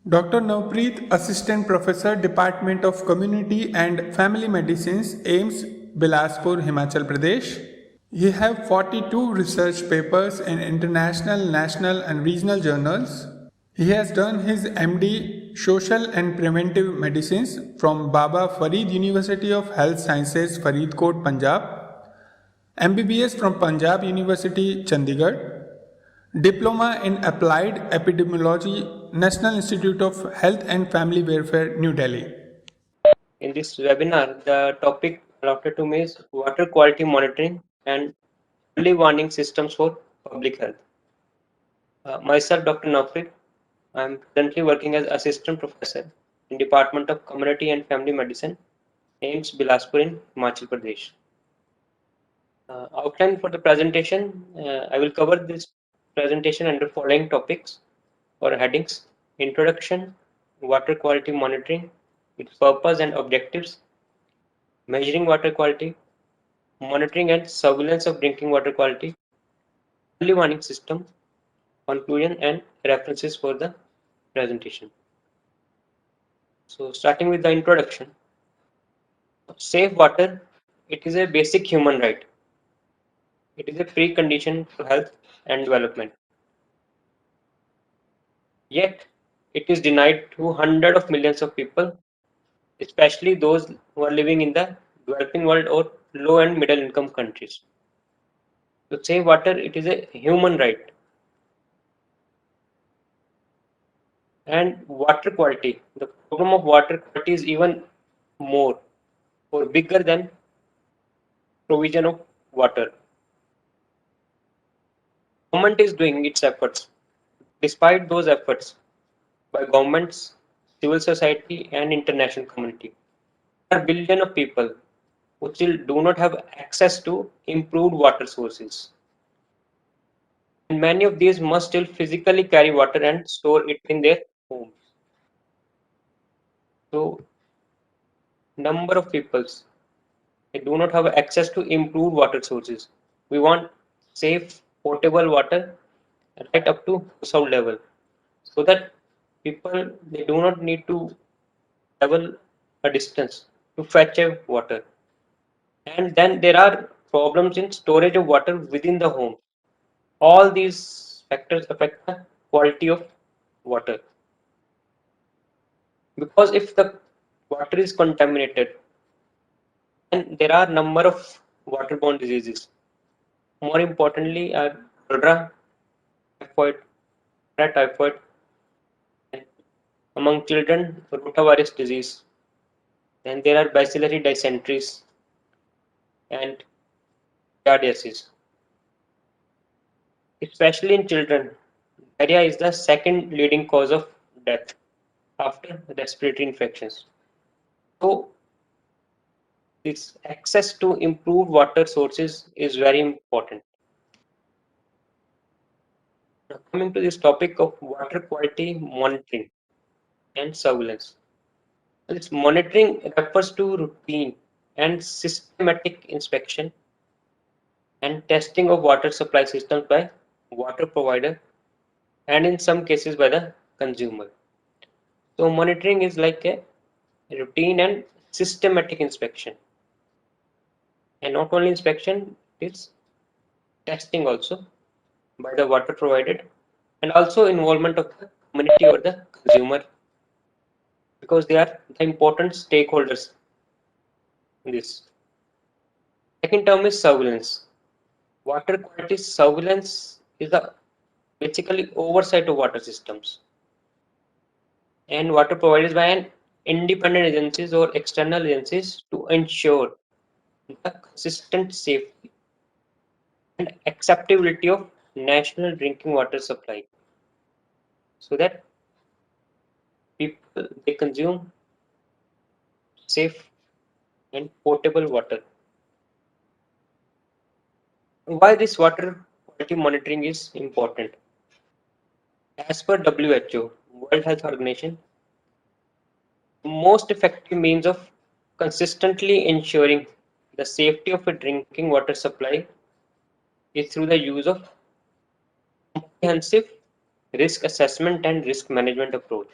Dr. Navpreet, Assistant Professor, Department of Community and Family Medicines, AIIMS, Bilaspur, Himachal Pradesh. He have 42 research papers in international, national and regional journals. He has done his MD Social and Preventive Medicines from Baba Farid University of Health Sciences, Faridkot, Punjab, MBBS from Punjab University, Chandigarh, Diploma in Applied Epidemiology, National Institute of Health and Family Welfare, New Delhi. In this webinar, the topic allotted to me is water quality monitoring and early warning systems for public health. Myself, Dr. Navpreet, I am currently working as Assistant Professor in Department of Community and Family Medicine, AIIMS Bilaspur in Himachal Pradesh. Outline for the presentation, I will cover this presentation under following topics or headings: Introduction, Water Quality Monitoring, its purpose and objectives, measuring water quality, monitoring and surveillance of drinking water quality, early warning system, conclusion and references for the presentation. So starting with the introduction, safe water, it is a basic human right. It is a precondition for health and development. Yet, it is denied to hundreds of millions of people, especially those who are living in the developing world or low and middle income countries. To save water, it is a human right. And water quality, the problem of water quality is even more or bigger than provision of water. Government is doing its efforts. Despite those efforts by governments, civil society and international community, there are billions of people who still do not have access to improved water sources. And many of these must still physically carry water and store it in their homes. So, number of peoples they do not have access to improved water sources. We want safe, potable water right up to household level, so that people they do not need to travel a distance to fetch a water. And then there are problems in storage of water within the home. All these factors affect the quality of water, because if the water is contaminated, then there are number of waterborne diseases. More importantly are cholera, typhoid, typhoid, and among children, rotavirus disease. Then there are bacillary dysenteries and giardiasis. Especially in children, diarrhea is the second leading cause of death after respiratory infections. So, this access to improved water sources is very important. Now, coming to this topic of water quality monitoring and surveillance. This monitoring refers to routine and systematic inspection and testing of water supply systems by water provider and in some cases by the consumer. So monitoring is like a routine and systematic inspection, and not only inspection, it's testing also by the water provided and also involvement of the community or the consumer, because they are the important stakeholders in this. Second term is surveillance. Water quality surveillance is the basically oversight of water systems and water provided by an independent agencies or external agencies to ensure the consistent safety and acceptability of national drinking water supply, so that people they consume safe and potable water. Why this water quality monitoring is important? As per WHO, World Health Organization, the most effective means of consistently ensuring the safety of a drinking water supply is through the use of comprehensive risk assessment and risk management approach.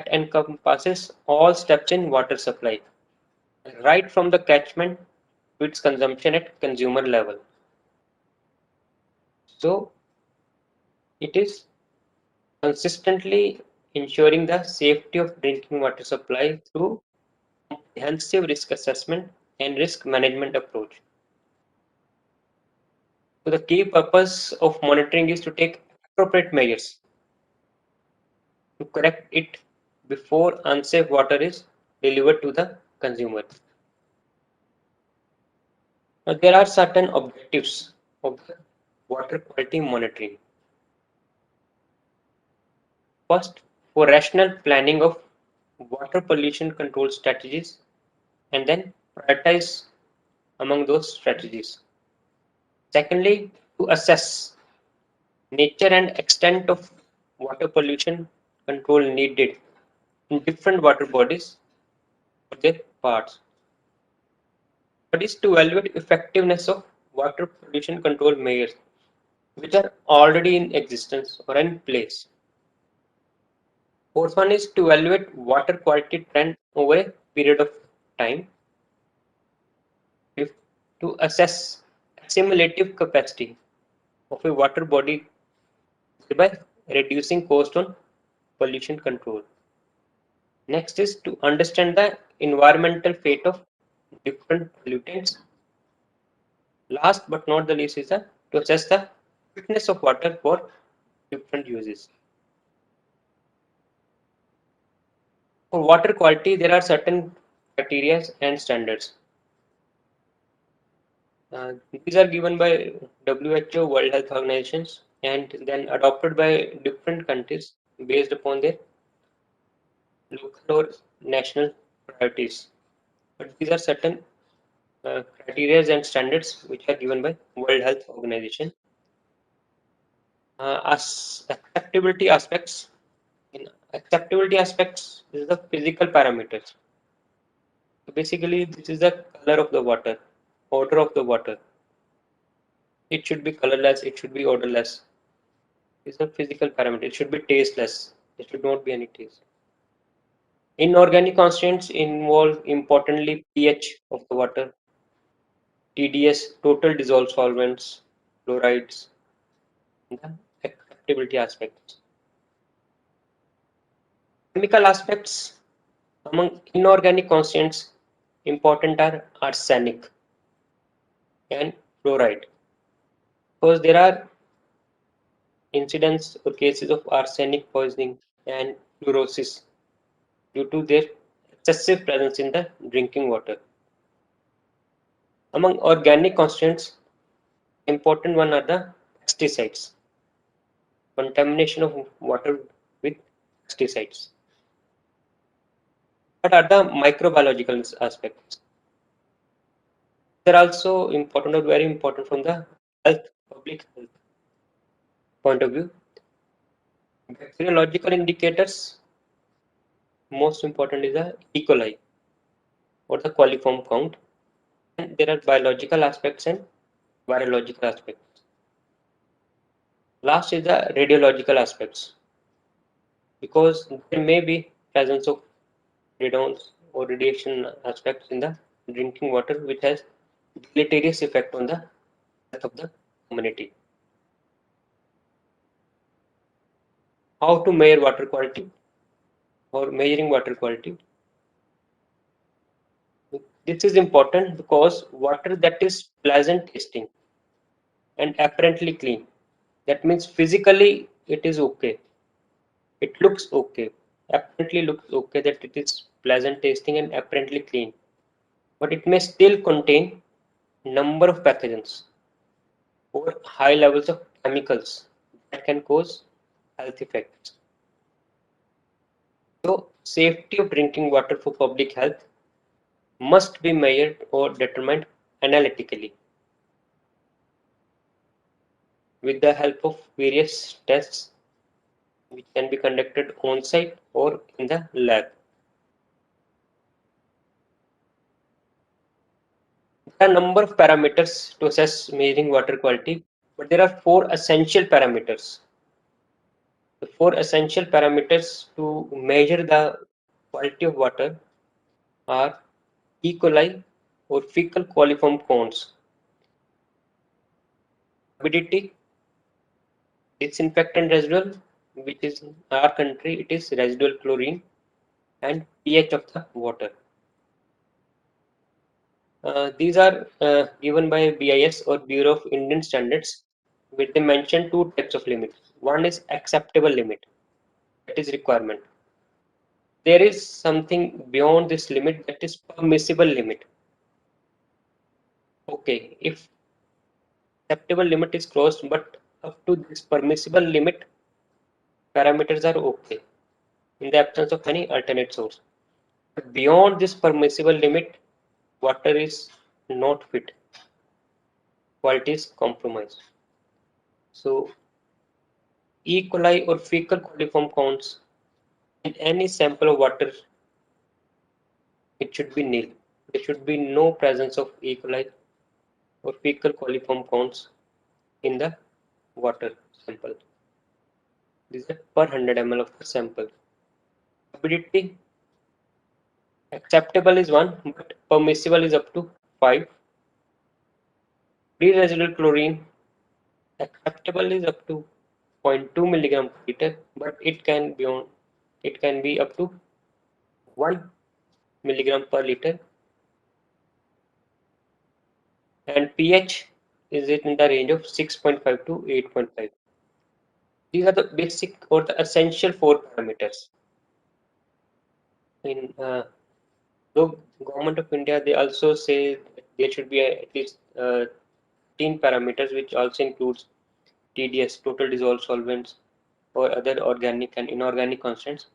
that encompasses all steps in water supply, right from the catchment to its consumption at consumer level. So it is consistently ensuring the safety of drinking water supply through comprehensive risk assessment and risk management approach. So the key purpose of monitoring is to take appropriate measures to correct it before unsafe water is delivered to the consumer. Now, there are certain objectives of the water quality monitoring. First, for rational planning of water pollution control strategies, and then prioritize among those strategies. Secondly, to assess nature and extent of water pollution control needed in different water bodies for their parts. Third is to evaluate effectiveness of water pollution control measures which are already in existence or in place. Fourth one is to evaluate water quality trend over a period of time. Fifth, to assess assimilative capacity of a water body thereby reducing cost on pollution control. Next is to understand the environmental fate of different pollutants. Last but not the least is to assess the fitness of water for different uses. For water quality, there are certain criteria and standards. These are given by WHO, World Health Organizations, and then adopted by different countries based upon their local or national priorities. But these are certain criteria and standards which are given by World Health Organization. As acceptability aspects, in acceptability aspects, this is the physical parameters. So basically, this is the color of the water, odor of the water. It should be colorless, it should be odorless. These are physical parameters. It should be tasteless. There should not be any taste. Inorganic constituents involve importantly pH of the water, TDS, total dissolved solvents, chlorides, and the acceptability aspects. Chemical aspects among inorganic constituents important are arsenic and fluoride. Because there are incidents or cases of arsenic poisoning and fluorosis due to their excessive presence in the drinking water. Among organic constituents, important one are the pesticides. Contamination of water with pesticides. What are the microbiological aspects? They're also important or very important from the public health point of view. Bacteriological indicators, most important is the E. coli or the coliform count. And there are biological aspects and virological aspects. Last is the radiological aspects, because there may be presence of radones or radiation aspects in the drinking water which has deleterious effect on the health of the community. How to measure water quality or measuring water quality? This is important because water that is pleasant tasting and apparently clean, that means physically it is okay, it looks okay, apparently looks okay, that it is pleasant tasting and apparently clean, but it may still contain number of pathogens or high levels of chemicals that can cause health effects. So safety of drinking water for public health must be measured or determined analytically with the help of various tests which can be conducted on site or in the lab. There are a number of parameters to assess measuring water quality, but there are four essential parameters. The four essential parameters to measure the quality of water are E. coli or fecal coliform counts, turbidity, disinfectant residual, which is in our country it is residual chlorine, and pH of the water. These are given by BIS or Bureau of Indian Standards, where they mention two types of limits. One is acceptable limit, that is requirement. There is something beyond this limit, that is permissible limit. Okay, if acceptable limit is crossed, but up to this permissible limit, parameters are okay in the absence of any alternate source. But beyond this permissible limit, water is not fit, quality is compromised. So E. coli or fecal coliform counts in any sample of water, it should be nil. There should be no presence of E. coli or fecal coliform counts in the water sample. This is per 100 ml of the sample. Turbidity acceptable is 1, but permissible is up to 5. Free residual chlorine acceptable is up to 0.2 milligram per liter, but it can be up to 1 milligram per liter, and pH is in the range of 6.5 to 8.5. These are the basic or the essential four parameters. In the government of India, they also say there should be at least 10 parameters, which also includes TDS, total dissolved solvents, or other organic and inorganic constants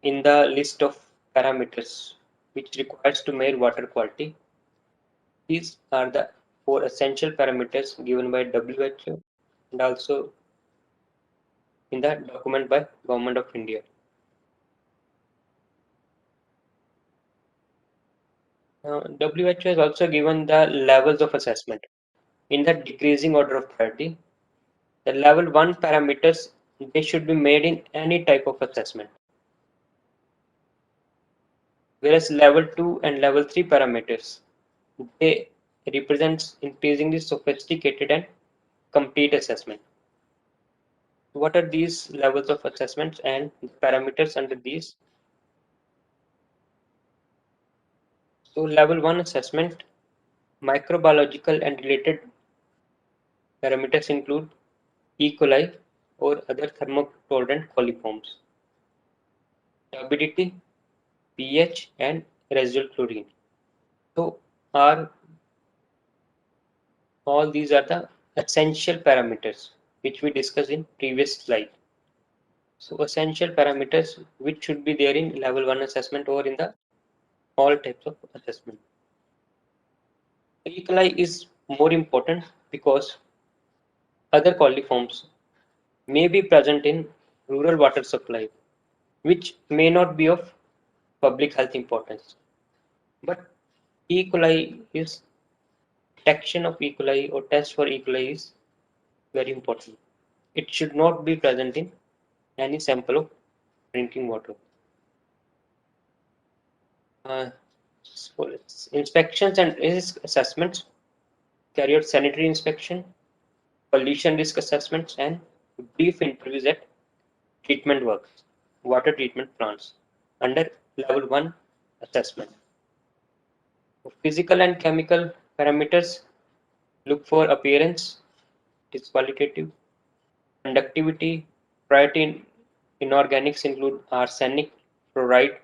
in the list of parameters which requires to measure water quality. These are the four essential parameters given by WHO and also in the document by Government of India. WHO has also given the levels of assessment in the decreasing order of priority. The level 1 parameters, they should be made in any type of assessment, whereas level 2 and level 3 parameters, they represents increasingly sophisticated and complete assessment. What are these levels of assessments and the parameters under these? So level 1 assessment, microbiological and related parameters include E. coli or other thermotolerant coliforms, turbidity, pH, and residual chlorine. So are all these are the essential parameters which we discussed in previous slide. So essential parameters which should be there in level 1 assessment or in the all types of assessment. E. coli is more important because other coliforms may be present in rural water supply, which may not be of public health importance. But E. coli is detection of E. coli or test for E. coli is very important. It should not be present in any sample of drinking water. Uh, so inspections and risk assessments, carry out sanitary inspection, pollution risk assessments, and brief interviews at treatment works, water treatment plants under level 1 assessment. For physical and chemical parameters, look for appearance, it is qualitative, conductivity, priority in inorganics include arsenic, fluoride,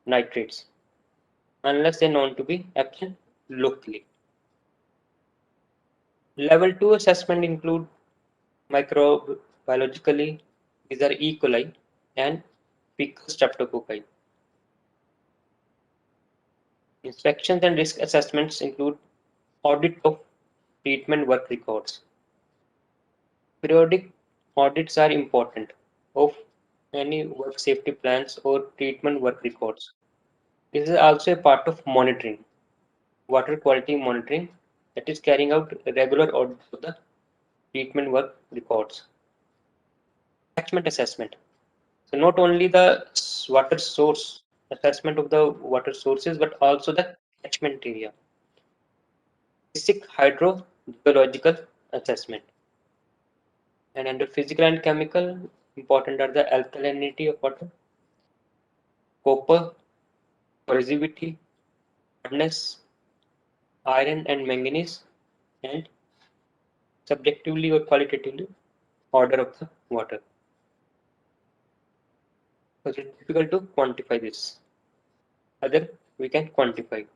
nitrates, unless they are known to be absent locally. Level 2 assessment include microbiologically, these are E. coli and fecal streptococci. Inspections and risk assessments include audit of treatment work records. Periodic audits are important of any work safety plans or treatment work records. This is also a part of monitoring, water quality monitoring, that is carrying out regular audits of the treatment work records. Catchment assessment. So not only the water source assessment of the water sources, but also the catchment area. Basic hydrogeological assessment. And under physical and chemical, important are the alkalinity of water, copper, corrosivity, hardness, iron and manganese, and subjectively or qualitatively order of the water. So it's difficult to quantify this. Other we can quantify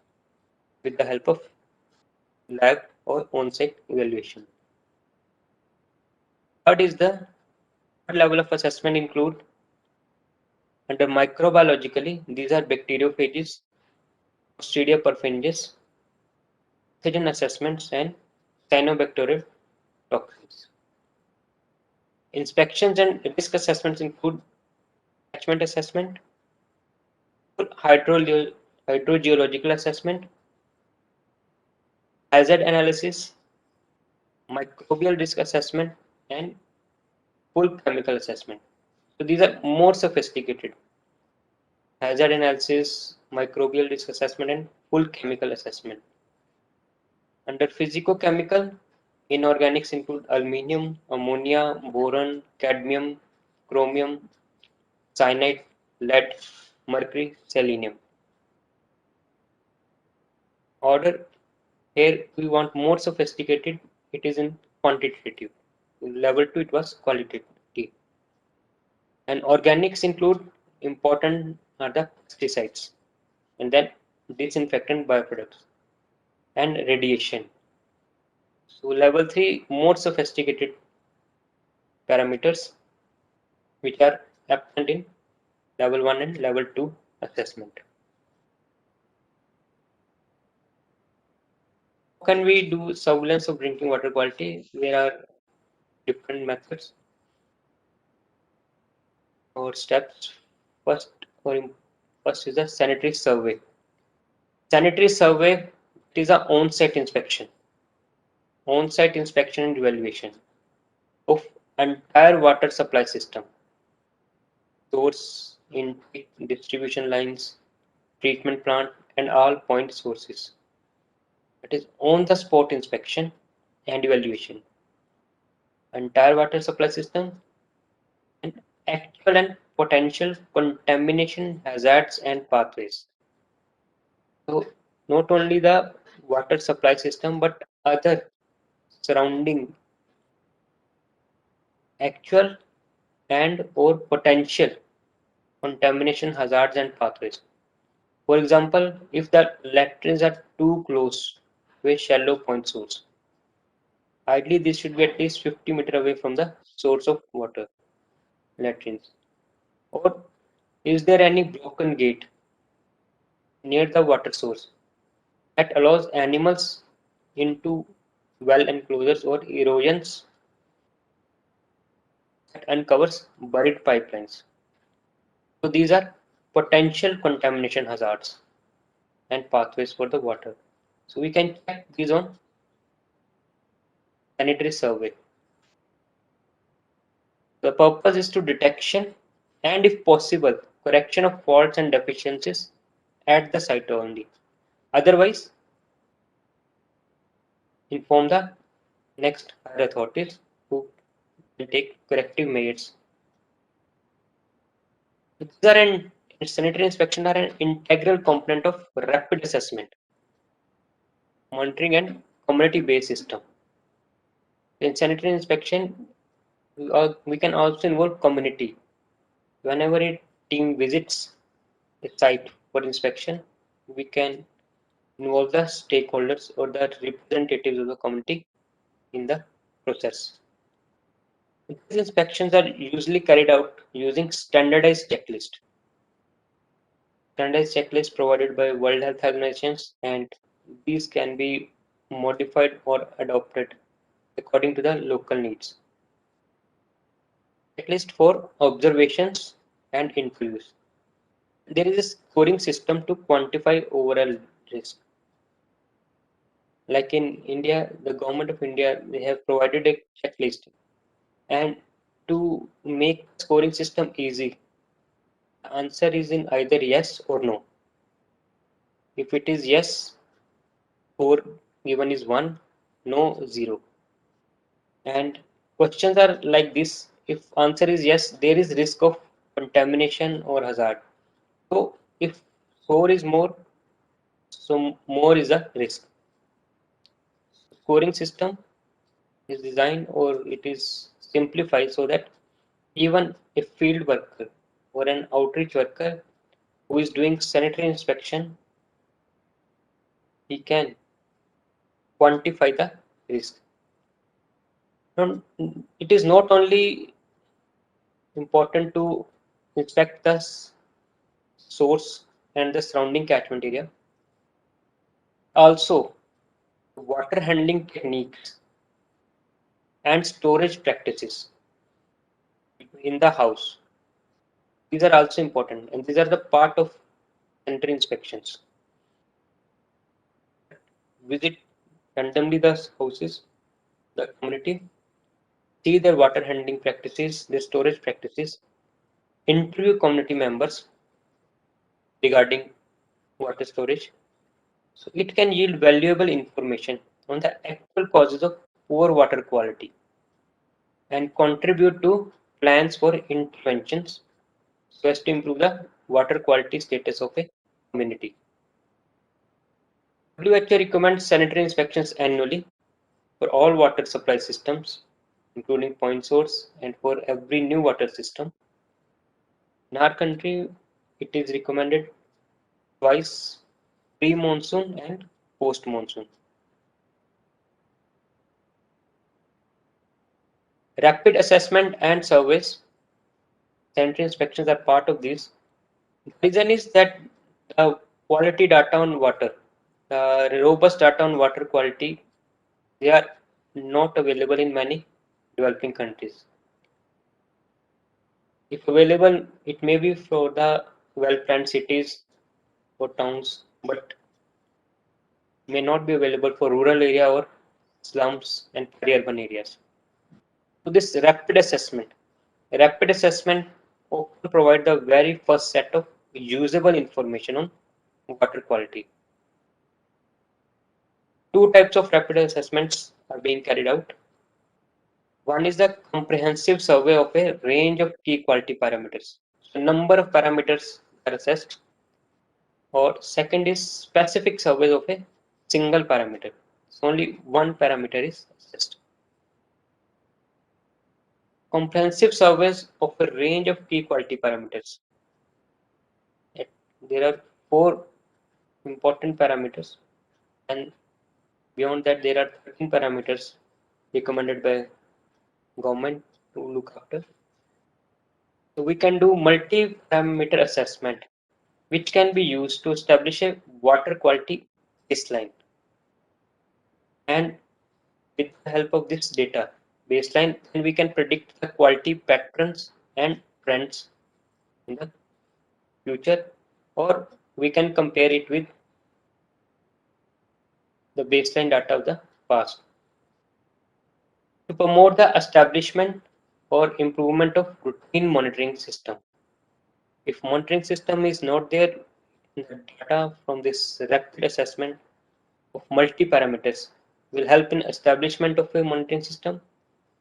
with the help of lab or on-site evaluation. Third is the third level of assessment include under microbiologically, these are bacteriophages, Clostridia perfringens, pathogen assessments, and cyanobacterial toxins. Inspections and risk assessments include catchment assessment, hydrogeological assessment, hazard analysis, microbial risk assessment, and full chemical assessment. So these are more sophisticated. Hazard analysis, microbial risk assessment, and full chemical assessment. Under physicochemical, inorganics include aluminium, ammonia, boron, cadmium, chromium, cyanide, lead, mercury, selenium. Order here we want more sophisticated, it is in quantitative. In level 2 it was qualitative. And organics include important are the pesticides and then disinfectant bioproducts and radiation. So level 3 more sophisticated parameters which are absent in level 1 and level 2 assessment. How can we do surveillance of drinking water quality? There are different methods or steps. First, first is the sanitary survey. Sanitary survey is an on-site inspection. On-site inspection and evaluation of entire water supply system, source, intake, distribution lines, treatment plant, and all point sources. That is on-the-spot inspection and evaluation. Entire water supply system and actual and potential contamination hazards and pathways. So not only the water supply system but other surrounding actual and or potential contamination hazards and pathways. For example, if the latrines are too close to a shallow point source, ideally this should be at least 50 meters away from the source of water, latrines. Or is there any broken gate near the water source that allows animals into well enclosures or erosions that uncovers buried pipelines? So these are potential contamination hazards and pathways for the water. So we can check these on sanitary survey. The purpose is to detection and if possible correction of faults and deficiencies at the site only. Otherwise, inform the next higher authorities who will take corrective measures. These are sanitary inspection are an integral component of rapid assessment, monitoring and community-based system. In sanitary inspection, we can also involve community. Whenever a team visits a site for inspection, we can involve the stakeholders or the representatives of the community in the process. These inspections are usually carried out using standardized checklist. Standardized checklist provided by World Health Organizations, and these can be modified or adopted according to the local needs. Checklist for observations and interviews. There is a scoring system to quantify overall risk. Like in India, the government of India, they have provided a checklist and to make the scoring system easy, the answer is in either yes or no. If it is yes, score given is 1, no 0. And questions are like this: if answer is yes, there is risk of contamination or hazard. So if score is more, so more is a risk. Scoring system is designed or it is simplified so that even a field worker or an outreach worker who is doing sanitary inspection, he can quantify the risk. Now, it is not only important to inspect the source and the surrounding catchment area, also water handling techniques and storage practices in the house. These are also important and these are the part of sanitary inspections. Visit randomly the houses, the community, see their water handling practices, their storage practices, interview community members regarding water storage. So it can yield valuable information on the actual causes of poor water quality and contribute to plans for interventions so as to improve the water quality status of a community. WHO recommends sanitary inspections annually for all water supply systems, including point source, and for every new water system. In our country, it is recommended twice, pre-monsoon and post-monsoon. Rapid assessment and surveys, sanitary inspections are part of these. The reason is that the quality data on water, the robust data on water quality, they are not available in many developing countries. If available, it may be for the well-planned cities or towns, but may not be available for rural area or slums and peri-urban areas. So this rapid assessment often provide the very first set of usable information on water quality. Two types of rapid assessments are being carried out. One is the comprehensive survey of a range of key quality parameters. So number of parameters are assessed, or second is specific survey of a single parameter. So only one parameter is assessed. Comprehensive surveys of a range of key quality parameters. There are four important parameters, and beyond that there are 13 parameters recommended by government to look after. So we can do multi-parameter assessment, which can be used to establish a water quality baseline. And with the help of this data baseline, then we can predict the quality patterns and trends in the future, or we can compare it with the baseline data of the past. To promote the establishment or improvement of routine monitoring system. If monitoring system is not there, the data from this rapid assessment of multi-parameters will help in establishment of a monitoring system,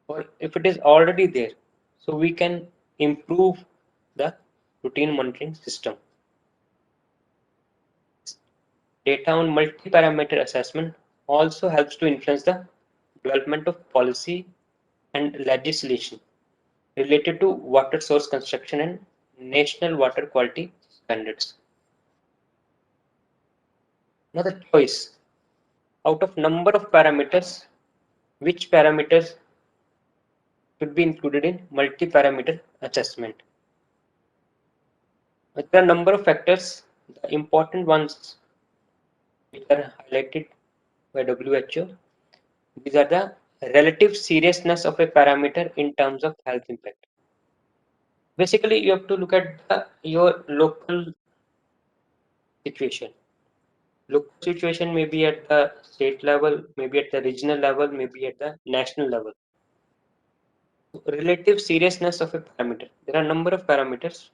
or if it is already there, so we can improve the routine monitoring system. Data on multi-parameter assessment also helps to influence the development of policy and legislation related to water source construction and national water quality standards. Now the choice out of number of parameters, which parameters should be included in multi-parameter assessment. There are a number of factors. The important ones which are highlighted by WHO. These are the relative seriousness of a parameter in terms of health impact. Basically, you have to look at your local situation. Local situation may be at the state level, maybe at the regional level, maybe at the national level. Relative seriousness of a parameter. There are a number of parameters.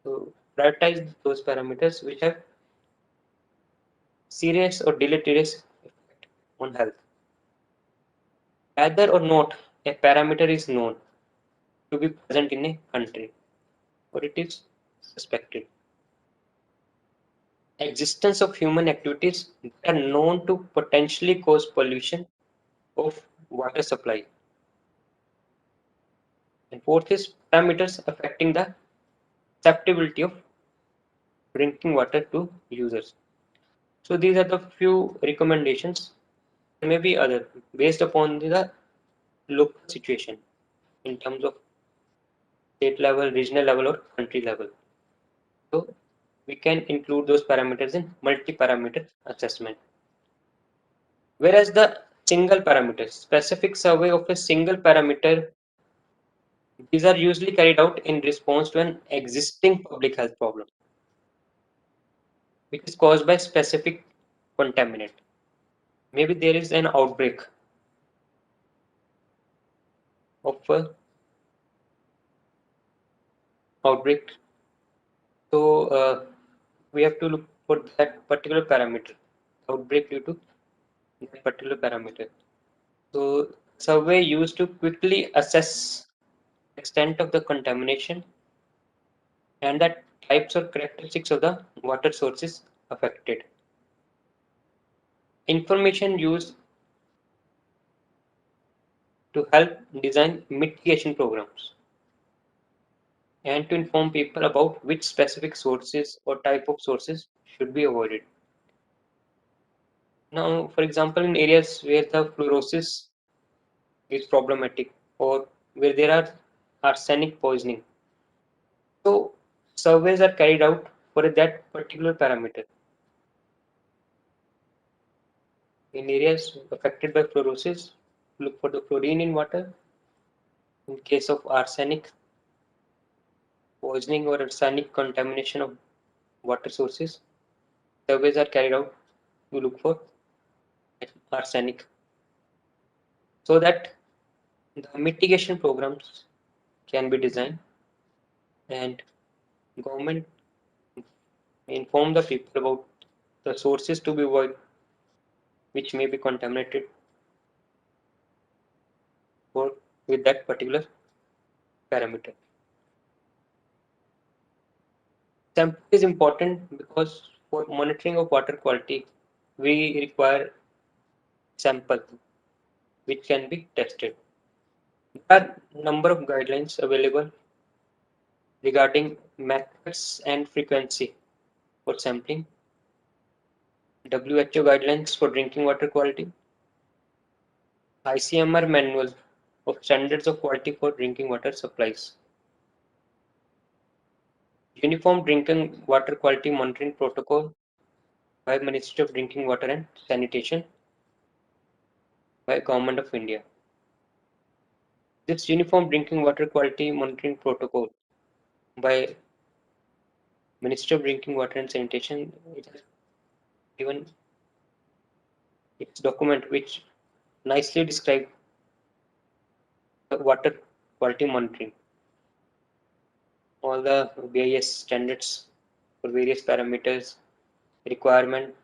So prioritize those parameters which have serious or deleterious effect on health. Whether or not a parameter is known to be present in a country or it is suspected. Existence of human activities that are known to potentially cause pollution of water supply. And fourth is parameters affecting the acceptability of drinking water to users. So these are the few recommendations. There may be other based upon the local situation in terms of state level, regional level, or country level. So we can include those parameters in multi-parameter assessment. Whereas the single parameter, specific survey of a single parameter, these are usually carried out in response to an existing public health problem, which is caused by specific contaminant. Maybe there is an outbreak of a outbreak. So we have to look for that particular parameter, outbreak due to that particular parameter. So survey used to quickly assess extent of the contamination and the types or characteristics of the water sources affected. Information used to help design mitigation programs and to inform people about which specific sources or type of sources should be avoided. Now, for example, in areas where the fluorosis is problematic or where there are arsenic poisoning, so surveys are carried out for that particular parameter. In areas affected by fluorosis, look for the fluorine in water. In case of arsenic poisoning or arsenic contamination of water sources, surveys are carried out to look for arsenic so that the mitigation programs can be designed and government inform the people about the sources to be avoided which may be contaminated for with that particular parameter. Sample is important because for monitoring of water quality, we require sample which can be tested. There are number of guidelines available regarding methods and frequency for sampling, WHO guidelines for drinking water quality, ICMR manual of standards of quality for drinking water supplies, Uniform Drinking Water Quality Monitoring Protocol by Ministry of Drinking Water and Sanitation by Government of India. This Uniform Drinking Water Quality Monitoring Protocol by Ministry of Drinking Water and Sanitation, it has given its document which nicely describes the water quality monitoring, all the BIS standards for various parameters, requirement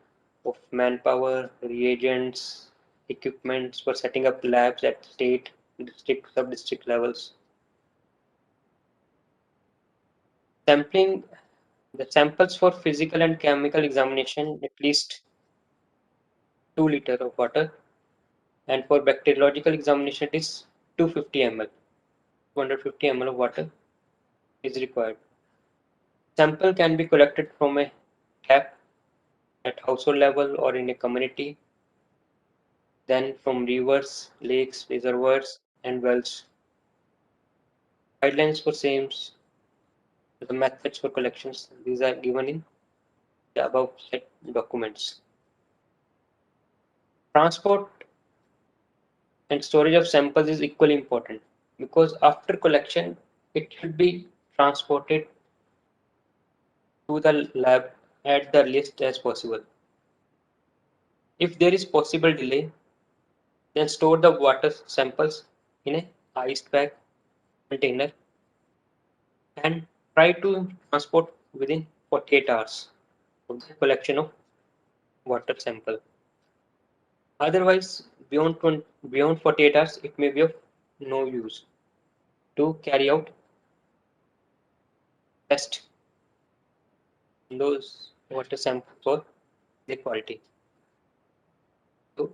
of manpower, reagents, equipments for setting up labs at state, district, sub-district levels. Sampling the samples for physical and chemical examination, at least 2 liters of water, and for bacteriological examination, it is 250 ml. 250 ml of water is required. Sample can be collected from a tap at household level or in a community, then from rivers, lakes, reservoirs, and wells. Guidelines for SAMES, the methods for collections, these are given in the above set documents. Transport and storage of samples is equally important because after collection, it should be transported to the lab at the earliest as possible. If there is possible delay, then store the water samples in a iced bag container and try to transport within 48 hours of the collection of water sample. Otherwise, beyond 48 hours, it may be of no use to carry out test those water samples for their quality. So,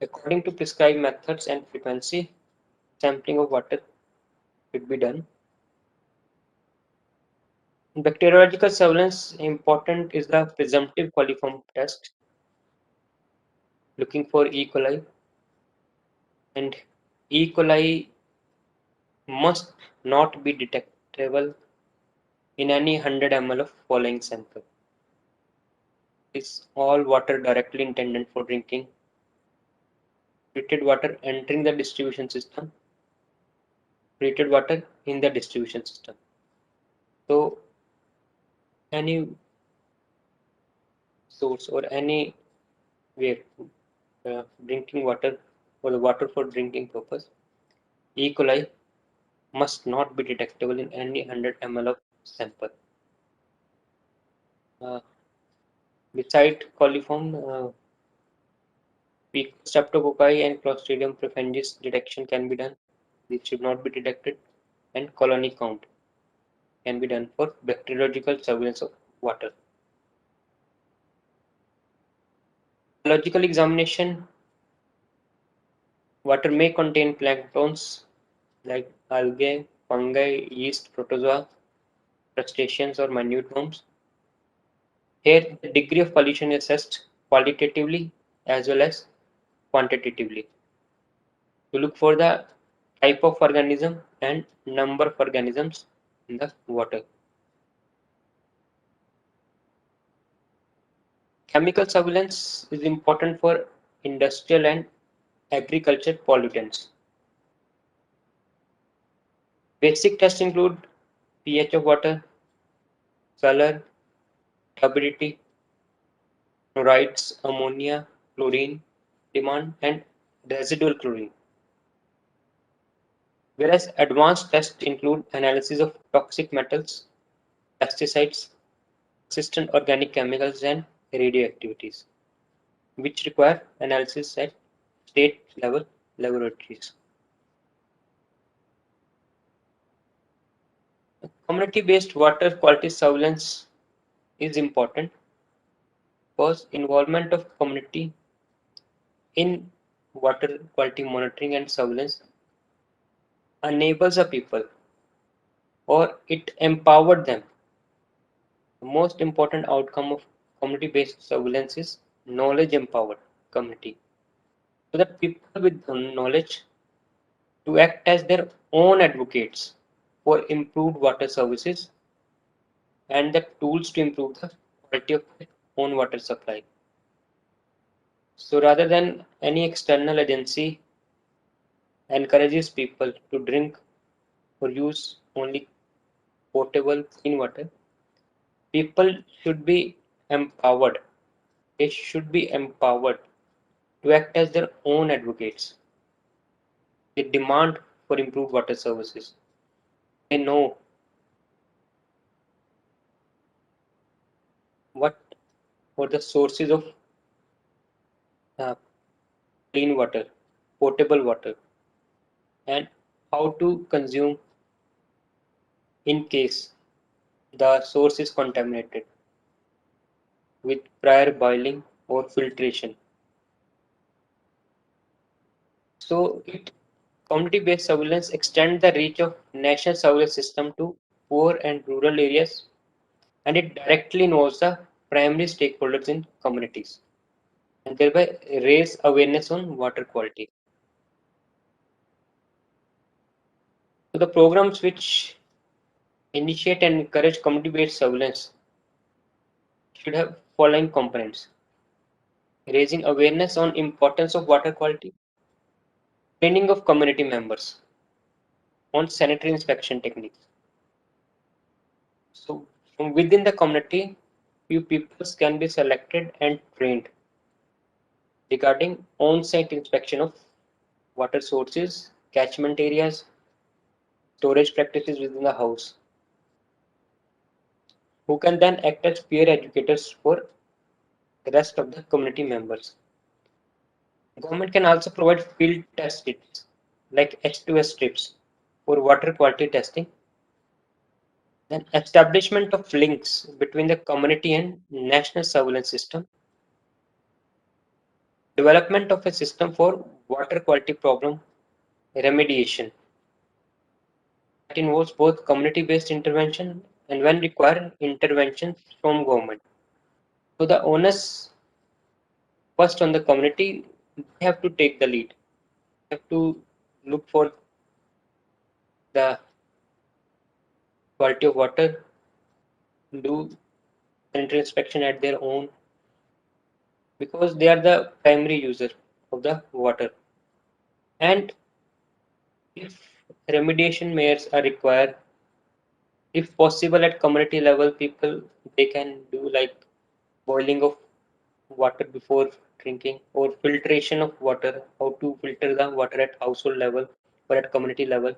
according to prescribed methods and frequency, sampling of water should be done. In bacteriological surveillance, important is the presumptive coliform test, looking for E. coli, and E. coli must not be detectable in any 100 ml of following sample. Is all water directly intended for drinking, treated water entering the distribution system, treated water in the distribution system. So any source or any way drinking water or the water for drinking purpose, E. coli must not be detectable in any 100 ml of sample. Uh, Beside coliform, streptococci and Clostridium perfringens detection can be done. These should not be detected, and colony count can be done for bacteriological surveillance of water. Biological examination, water may contain planktons like algae, fungi, yeast, protozoa, crustaceans, or minute worms. Here, the degree of pollution is assessed qualitatively as well as quantitatively to look for the type of organism and number of organisms in the water. Chemical surveillance is important for industrial and agriculture pollutants. Basic tests include pH of water, color, turbidity, chlorides, ammonia, chlorine, demand, and residual chlorine. Whereas advanced tests include analysis of toxic metals, pesticides, persistent organic chemicals, and radioactivities, which require analysis at state level laboratories. Community-based water quality surveillance is important because involvement of community in water quality monitoring and surveillance enables a people or it empowered them. The most important outcome of community-based surveillance is knowledge empowered community. So that people with knowledge to act as their own advocates for improved water services and the tools to improve the quality of their own water supply. So rather than any external agency encourages people to drink or use only potable clean water, people should be empowered. They should be empowered to act as their own advocates. They demand for improved water services. They know what are the sources of uh, clean water, potable water, and how to consume in case the source is contaminated with prior boiling or filtration. So it community-based surveillance extends the reach of national surveillance system to poor and rural areas, and it directly involves the primary stakeholders in communities and thereby raise awareness on water quality. So the programs which initiate and encourage community-based surveillance should have following components: raising awareness on importance of water quality, training of community members on sanitary inspection techniques. So from within the community, few people can be selected and trained regarding on-site inspection of water sources, catchment areas, storage practices within the house, who can then act as peer educators for the rest of the community members. Government can also provide field test kits like H2S strips for water quality testing. Then establishment of links between the community and national surveillance system. Development of a system for water quality problem remediation that involves both community-based intervention and when required intervention from government. So the onus first on the community, they have to take the lead. They have to look for the quality of water, do sanitary inspection at their own because they are the primary user of the water. And if remediation measures are required, if possible at community level, people they can do like boiling of water before drinking or filtration of water, how to filter the water at household level or at community level,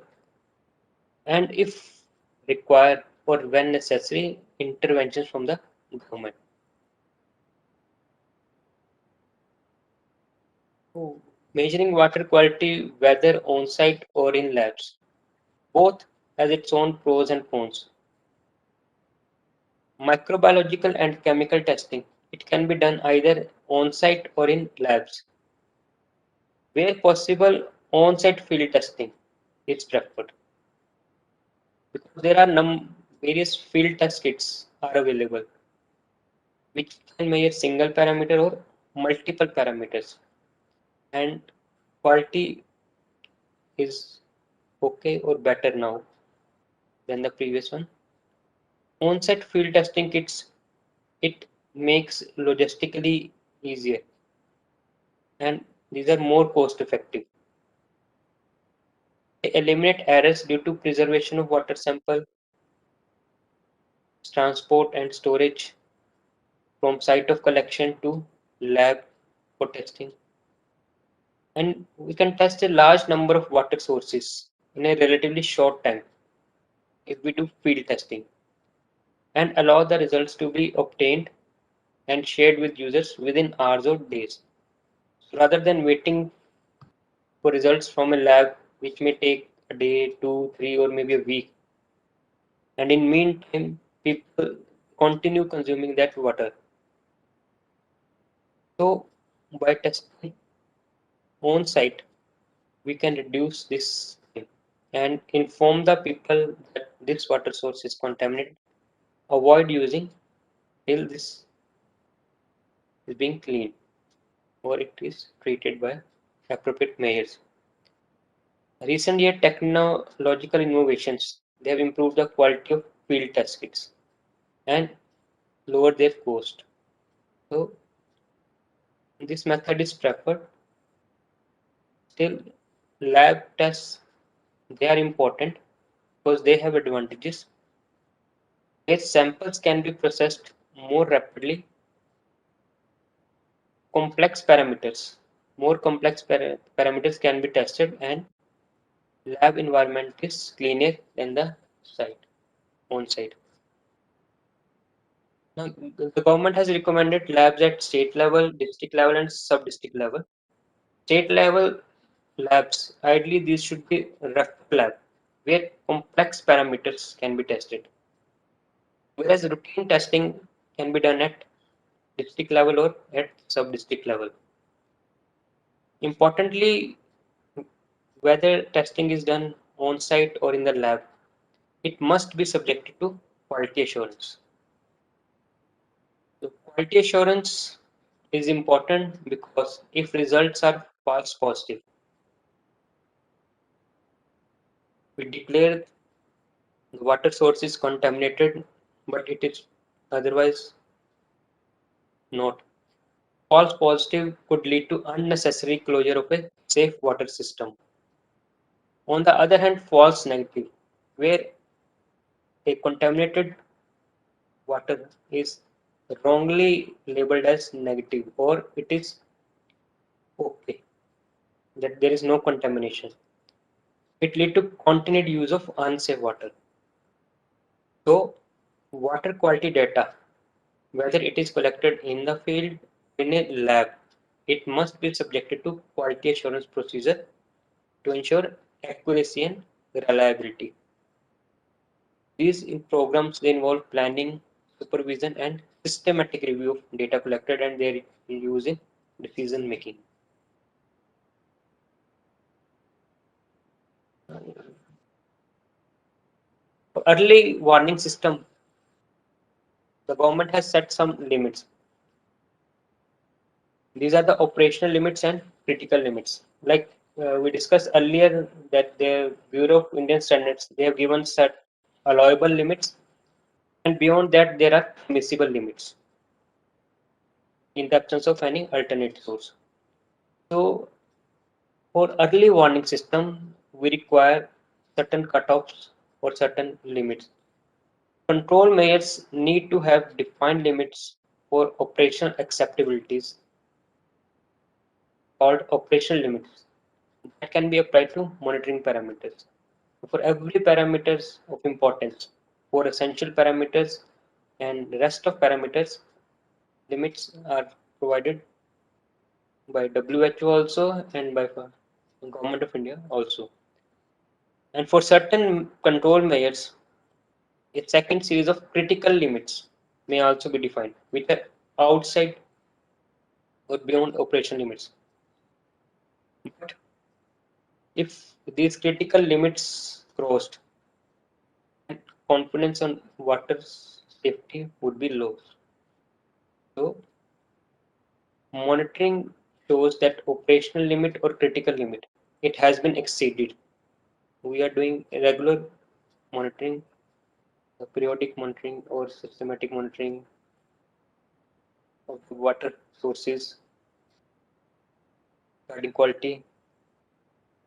and if required or when necessary, interventions from the government. So, measuring water quality whether on site or in labs, both has its own pros and cons. Microbiological and chemical testing. It can be done either on-site or in labs. Where possible, on-site field testing is preferred because there are various field test kits are available which can measure single parameter or multiple parameters, and quality is okay or better now than the previous one. On-site field testing kits, it makes logistically easier and these are more cost effective. They eliminate errors due to preservation of water sample, transport and storage from site of collection to lab for testing. And we can test a large number of water sources in a relatively short time if we do field testing and allow the results to be obtained and shared with users within hours or days. So rather than waiting for results from a lab which may take a day, 2, 3 or maybe a week, and in meantime people continue consuming that water. So by testing on site we can reduce this time and inform the people that this water source is contaminated, avoid using till this is being cleaned or it is treated by appropriate measures. Recent year technological innovations, they have improved the quality of field test kits and lowered their cost. So this method is preferred. Still, lab tests, they are important because they have advantages. Their samples can be processed more rapidly. Complex parameters, more complex parameters can be tested and lab environment is cleaner than the site on site. Now, the government has recommended labs at state level, district level, and sub-district level. State level labs, ideally these should be ref lab, where complex parameters can be tested, whereas routine testing can be done at district level or at sub-district level. Importantly, whether testing is done on site or in the lab, it must be subjected to quality assurance. So quality assurance is important because if results are false positive, we declare the water source is contaminated, but it is otherwise not. False positive could lead to unnecessary closure of a safe water system. On the other hand, false negative, where a contaminated water is wrongly labeled as negative or it is okay, that there is no contamination. it lead to continued use of unsafe water. So, water quality data, whether it is collected in the field or in a lab, it must be subjected to quality assurance procedure to ensure accuracy and reliability. These programs they involve planning, supervision, and systematic review of data collected and their use in decision making. Early warning system, the government has set some limits. These are the operational limits and critical limits. Like we discussed earlier that the Bureau of Indian Standards, they have given set allowable limits, and beyond that there are permissible limits in the absence of any alternate source. So for early warning system, we require certain cutoffs or certain limits. Control measures need to have defined limits for operational acceptabilities called operational limits that can be applied to monitoring parameters. For every parameters of importance, for essential parameters and rest of parameters, limits are provided by WHO also and by Government of India also. And for certain control measures, a second series of critical limits may also be defined, which are outside or beyond operation limits. But if these critical limits crossed, confidence on water safety would be low. So monitoring shows that operational limit or critical limit, it has been exceeded. We are doing regular monitoring, periodic monitoring or systematic monitoring of the water sources, regarding quality.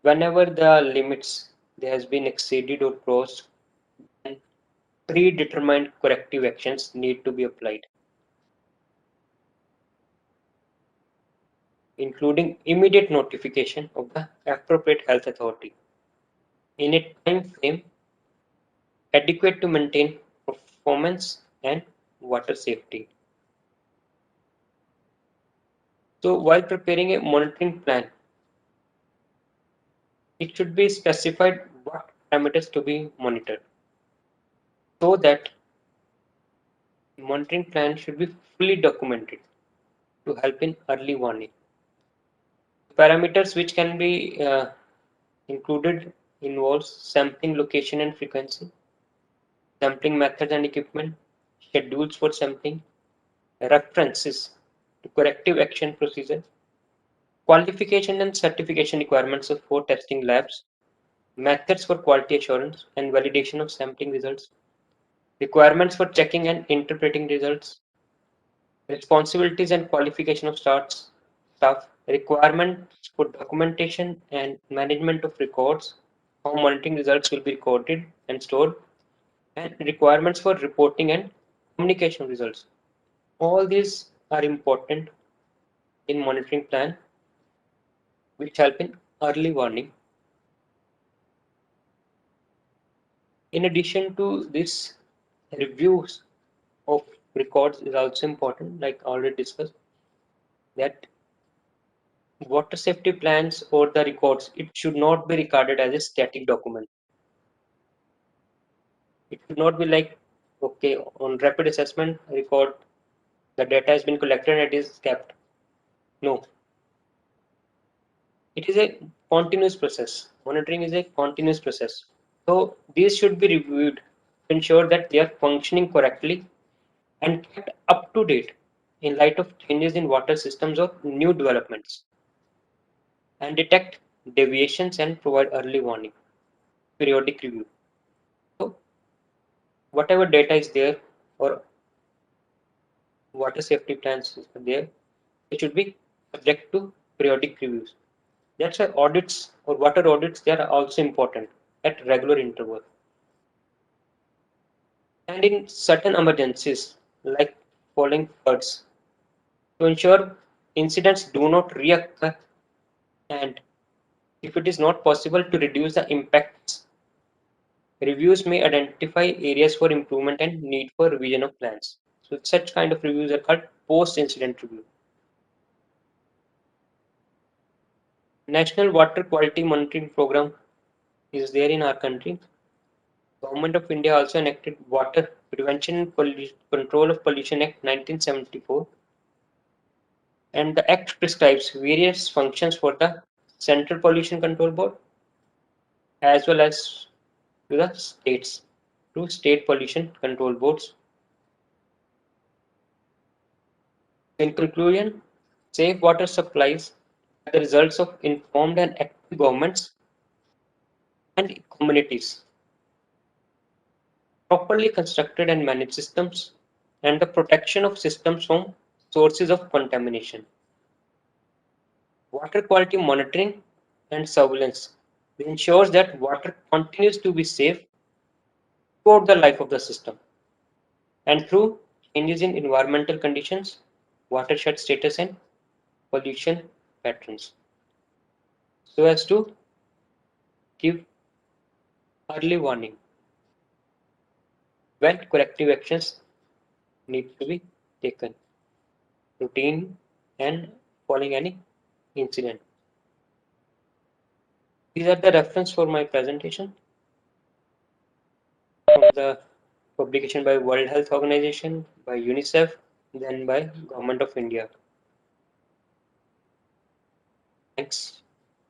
Whenever the limits they has been exceeded or crossed, then predetermined corrective actions need to be applied, including immediate notification of the appropriate health authority in a time frame adequate to maintain performance and water safety. So while preparing a monitoring plan, it should be specified what parameters to be monitored so that monitoring plan should be fully documented to help in early warning. Parameters which can be included involves sampling location and frequency, sampling methods and equipment, schedules for sampling, references to corrective action procedure, qualification and certification requirements for testing labs, methods for quality assurance and validation of sampling results, requirements for checking and interpreting results, responsibilities and qualification of staff, requirements for documentation and management of records, how monitoring results will be recorded and stored, and requirements for reporting and communication of results. All these are important in monitoring plan which help in early warning. In addition to this, reviews of records is also important, like already discussed, that water safety plans or the records, it should not be regarded as a static document. It should not be like, okay, on rapid assessment record, the data has been collected and it is kept. No, it is a continuous process. Monitoring is a continuous process. So these should be reviewed to ensure that they are functioning correctly and kept up to date in light of changes in water systems or new developments, and detect deviations and provide early warning. Periodic review. So whatever data is there or water safety plans is there, it should be subject to periodic reviews. That's why audits or water audits, they are also important at regular interval. And in certain emergencies like falling floods, to ensure incidents do not reoccur and If it is not possible to reduce the impacts, reviews may identify areas for improvement and need for revision of plans. So such kind of reviews are called post-incident review. National Water Quality Monitoring Program is there in our country. Government of India also enacted Water Prevention and Control of Pollution Act 1974, and the Act prescribes various functions for the Central Pollution Control Board as well as to the states through state pollution control boards. In conclusion, safe water supplies are the results of informed and active governments and communities, properly constructed and managed systems, and the protection of systems from sources of contamination. Water quality monitoring and surveillance ensures that water continues to be safe throughout the life of the system and through changes in environmental conditions, watershed status, and pollution patterns, so as to give early warning when corrective actions need to be taken, routine and following any incident. These are the reference for my presentation from the publication by World Health Organization, by UNICEF, then by Government of India. Thanks.